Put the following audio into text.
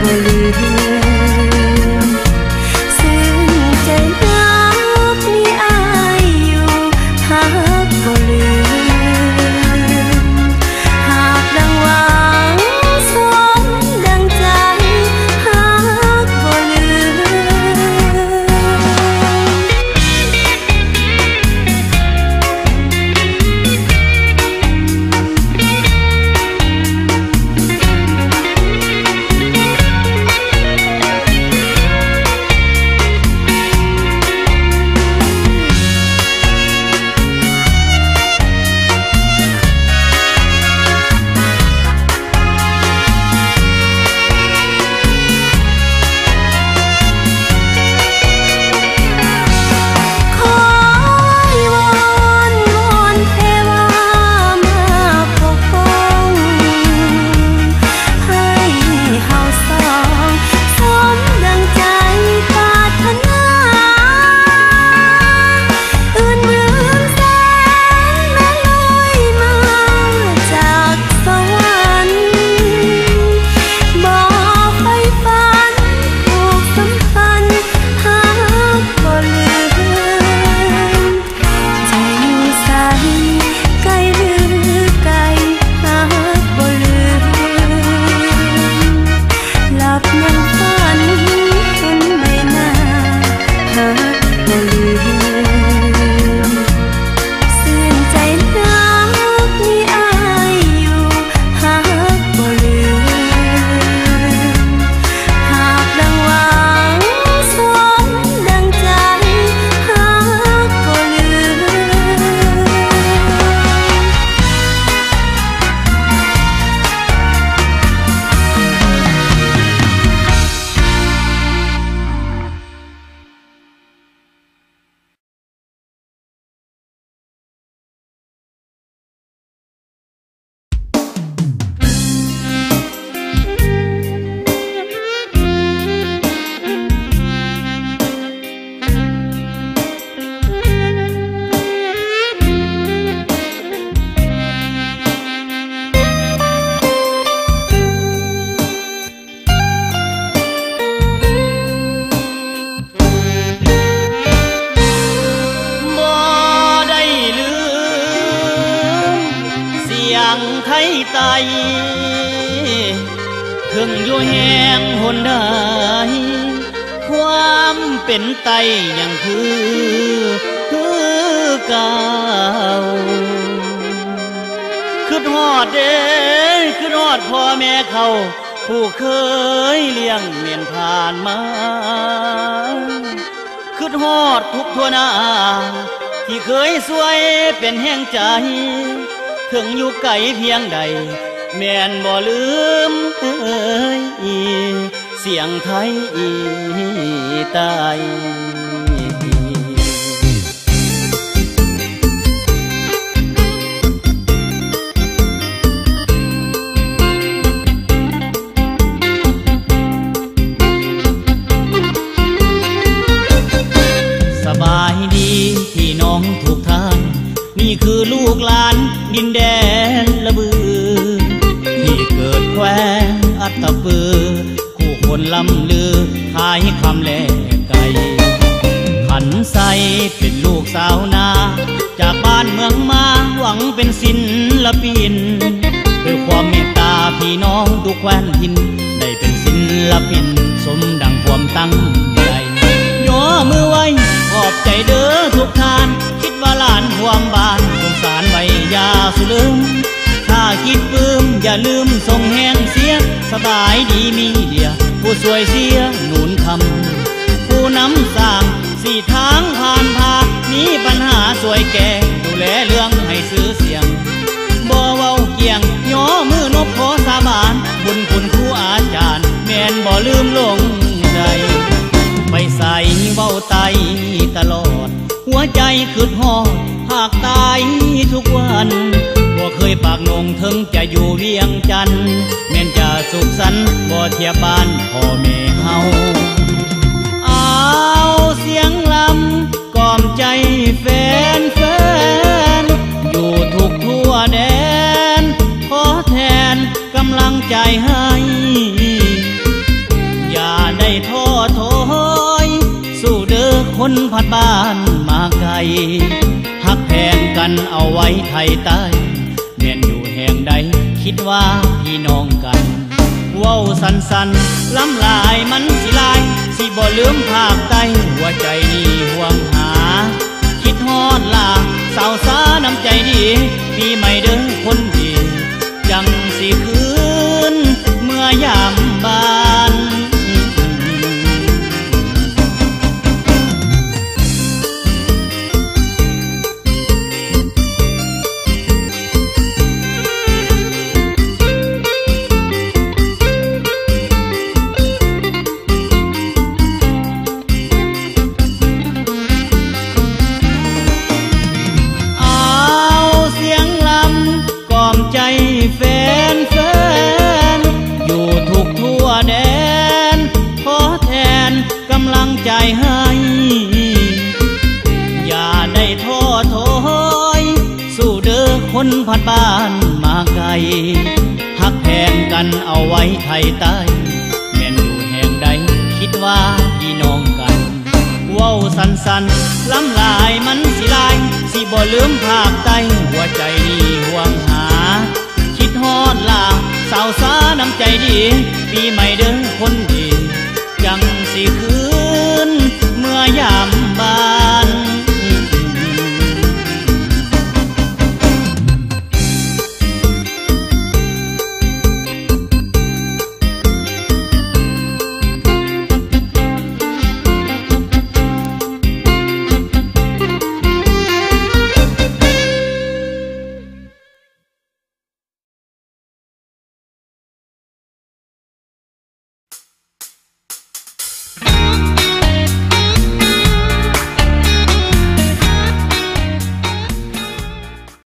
บ่ลืมซึ้งใจรักมีอายอยู่หักบ่ลืมหากดังหวังสมดังใจหักบ่ลืมถึงอยู่แห่งหนใดความเป็นไตยังคือเก่าคือฮอดเด้คือฮอดพ่อแม่เขาผู้เคยเลี้ยงเมียนผ่านมาคือฮอดทุกทั่วหน้าที่เคยสวยเป็นแห่งใจถึงอยู่ไกลเพียงใดแม่นบ่ลืมเสียงไทยใต้สบายดีพี่น้องทุกท่านนี่คือลูกหลานดินแดนละบือที่เกิดแคว้นอัตตปือคู่คนล้ำลือขายคำแลกไก่ขันใสเป็นลูกสาวนาจากบ้านเมืองมาหวังเป็นศิลปินด้วยความเมตตาพี่น้องทุกแคว้นทินได้เป็นศิลปินสมดังความตั้งใจย่อมือไว้ขอบใจเด้อทุกท่านคิดว่าหลานความบ้านสงสารไว้อย่าสุลืมถ้าคิดปื้มอย่าลืมส่งแห้งเสียสบายดีมีเดียผู้สวยเสียหนุนคำผู้นำสร้างสี่ทางผ่านพามีปัญหาสวยแก่ดูแลเรื่องให้ซื้อเสียงบ่เว้าเกี่ยงย่อมือนบขอสาบานบุญคุณครูอาจารย์แม่นบ่ลืมลงใจไปใส่เว้าไตตลอดหัวใจคืดฮอดหากตายทุกวันบ่เคยปากนงถึงจะอยู่เวียงจันทน์แม่นจะสุขสันต์บ่เทียบบ้านพ่อแม่เฮาเอาเสียงลำกล่อมใจแฟนอยู่ทุกทั่วแดนขอแทนกำลังใจให้ บ้านมาไกลหักแพงกันเอาไว้ไทยใต้แม่นอยู่แห่งใดคิดว่าพี่น้องกันเว้าสันล้ำลายมันสิลายสิบ่ลืมภาคใต้หัวใจนี่ห่วงหาคิดฮอดลาสาวสาน้ำใจดีปีใหม่เด้อคนดีจังสิคืนเมื่อยามบ้านแฟนอยู่ทุกทั่วแดนขอแทนกำลังใจให้อย่าได้ท้อถอยสู้เด้อคนพัดบ้านมาไกลหักแพงกันเอาไว้ไทยใต้แม่นอยู่แห่งใดคิดว่าพี่น้องกันเว้าสันล้ำลายมันสิลายสิบ่ลืมภาคใต้หัวใจนี่ห่วงหาคิดฮอดลาสาวสาน้ำใจดีปีใหม่เด้อคนดีจังสิคื